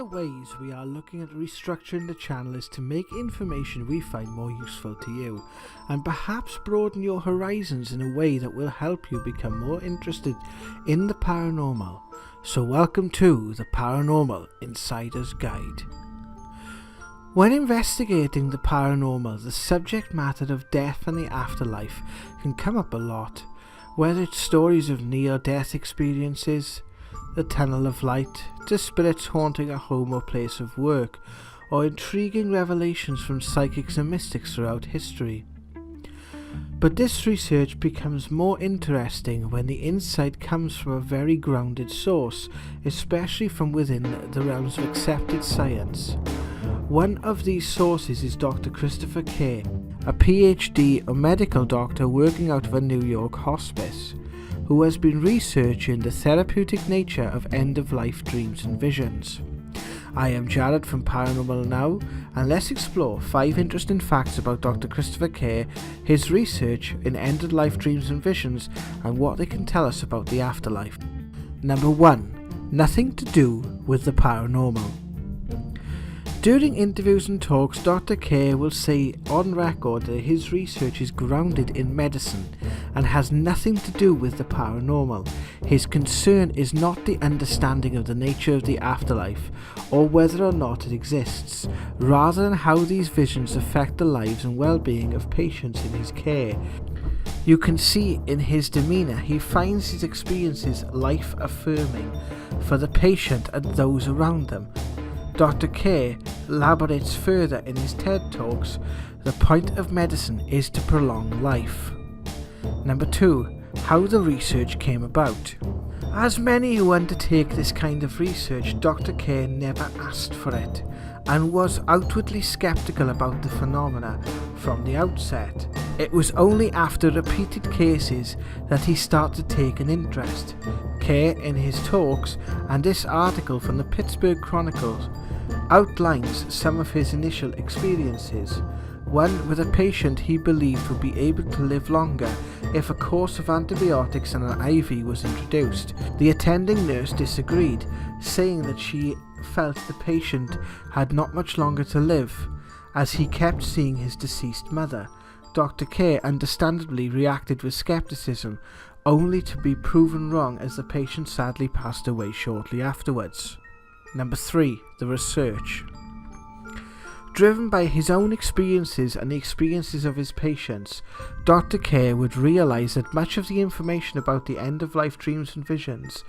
the ways we are looking at restructuring the channel is to make information we find more useful to you, and perhaps broaden your horizons in a way that will help you become more interested in the paranormal. So welcome to the Paranormal Insider's Guide. When investigating the paranormal, the subject matter of death and the afterlife can come up a lot, whether it's stories of near-death experiences, the tunnel of light, to spirits haunting a home or place of work, or intriguing revelations from psychics and mystics throughout history. But this research becomes more interesting when the insight comes from a very grounded source, especially from within the realms of accepted science. One of these sources is Dr Christopher Kerr, a PhD or medical doctor working out of a New York hospice, who has been researching the therapeutic nature of end-of-life dreams and visions. I am Jared from Paranormal Now, and let's explore 5 interesting facts about Dr. Christopher Kerr, his research in end-of-life dreams and visions, and what they can tell us about the afterlife. Number 1. Nothing to do with the paranormal. During interviews and talks, Dr. Kerr will say on record that his research is grounded in medicine and has nothing to do with the paranormal. His concern is not the understanding of the nature of the afterlife or whether or not it exists, rather than how these visions affect the lives and well-being of patients in his care. You can see in his demeanour he finds his experiences life-affirming for the patient and those around them. Dr. Kerr elaborates further in his TED Talks, the point of medicine is to prolong life. Number 2. How the research came about. As many who undertake this kind of research, Dr. Kerr never asked for it, and was outwardly skeptical about the phenomena from the outset. It was only after repeated cases that he started to take an interest. Kerr, in his talks, and this article from the Pittsburgh Chronicles, outlines some of his initial experiences. One with a patient he believed would be able to live longer if a course of antibiotics and an IV was introduced. The attending nurse disagreed, saying that she felt the patient had not much longer to live, as he kept seeing his deceased mother. Dr. Kerr understandably reacted with skepticism, only to be proven wrong as the patient sadly passed away shortly afterwards. Number 3. The research. Driven by his own experiences and the experiences of his patients, Dr. Kerr would realise that much of the information about the end-of-life dreams and visions,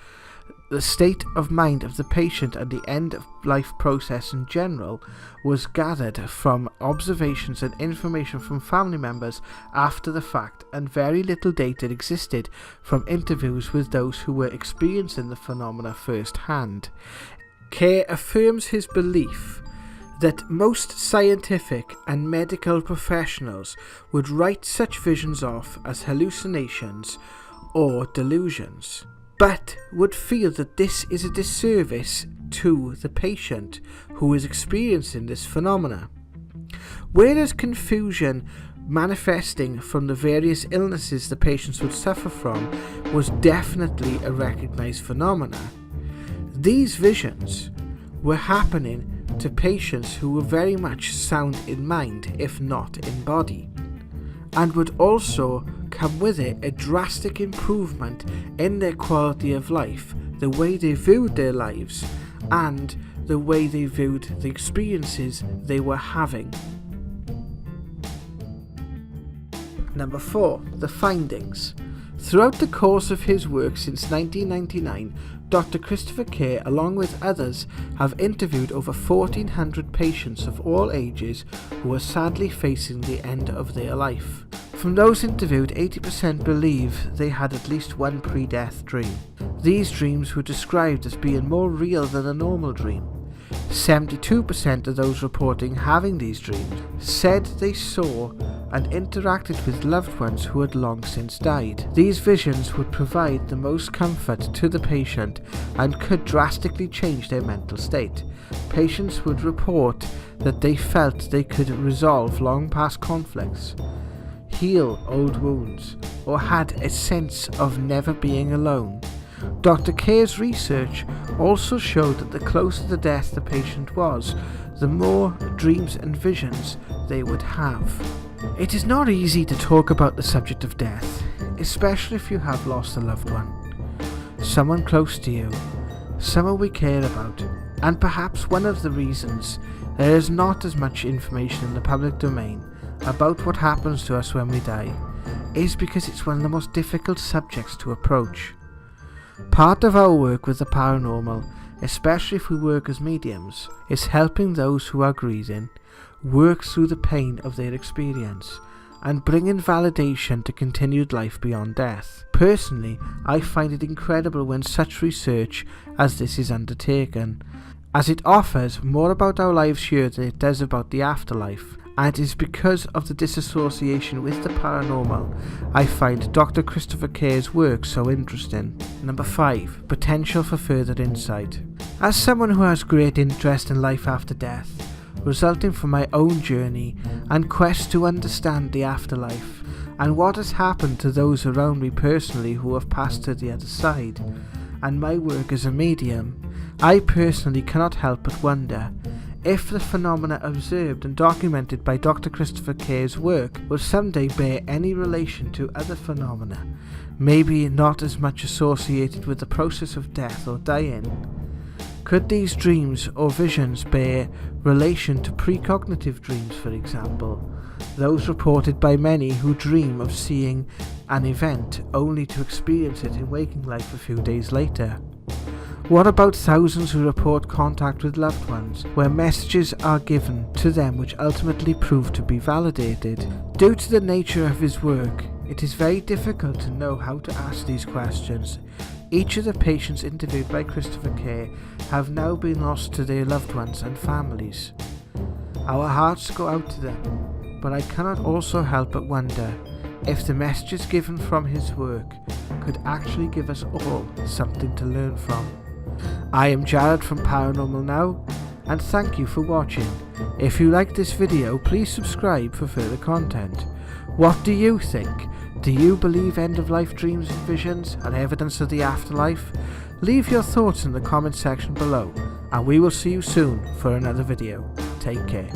the state of mind of the patient and the end-of-life process in general, was gathered from observations and information from family members after the fact, and very little data existed from interviews with those who were experiencing the phenomena firsthand. Kerr affirms his belief that most scientific and medical professionals would write such visions off as hallucinations or delusions, but would feel that this is a disservice to the patient who is experiencing this phenomena. Whereas confusion manifesting from the various illnesses the patients would suffer from was definitely a recognized phenomena, these visions were happening to patients who were very much sound in mind, if not in body, and would also come with it a drastic improvement in their quality of life, the way they viewed their lives, and the way they viewed the experiences they were having. Number 4. The findings. Throughout the course of his work since 1999, Dr. Christopher Kerr, along with others, have interviewed over 1,400 patients of all ages who are sadly facing the end of their life. From those interviewed, 80% believe they had at least one pre-death dream. These dreams were described as being more real than a normal dream. 72% of those reporting having these dreams said they saw and interacted with loved ones who had long since died. These visions would provide the most comfort to the patient and could drastically change their mental state. Patients would report that they felt they could resolve long past conflicts, heal old wounds, or had a sense of never being alone. Dr. Kerr's research also showed that the closer to death the patient was, the more dreams and visions they would have. It is not easy to talk about the subject of death, especially if you have lost a loved one, someone close to you, someone we care about, and perhaps one of the reasons there is not as much information in the public domain about what happens to us when we die is because it's one of the most difficult subjects to approach. Part of our work with the paranormal, especially if we work as mediums, is helping those who are grieving work through the pain of their experience and bringing validation to continued life beyond death. Personally, I find it incredible when such research as this is undertaken, as it offers more about our lives here than it does about the afterlife, and it is because of the disassociation with the paranormal I find Dr. Christopher Kerr's work so interesting. Number 5. Potential for further insight. As someone who has great interest in life after death, resulting from my own journey and quest to understand the afterlife and what has happened to those around me personally who have passed to the other side, and my work as a medium, I personally cannot help but wonder if the phenomena observed and documented by Dr. Christopher Kerr's work will someday bear any relation to other phenomena, maybe not as much associated with the process of death or dying. Could these dreams or visions bear relation to precognitive dreams, for example, those reported by many who dream of seeing an event only to experience it in waking life a few days later? What about thousands who report contact with loved ones, where messages are given to them which ultimately prove to be validated? Due to the nature of his work, it is very difficult to know how to ask these questions. Each of the patients interviewed by Christopher Kerr have now been lost to their loved ones and families. Our hearts go out to them, but I cannot also help but wonder if the messages given from his work could actually give us all something to learn from. I am Jared from Paranormal Now, and thank you for watching. If you liked this video, please subscribe for further content. What do you think? Do you believe end-of-life dreams and visions are evidence of the afterlife? Leave your thoughts in the comment section below, and we will see you soon for another video. Take care.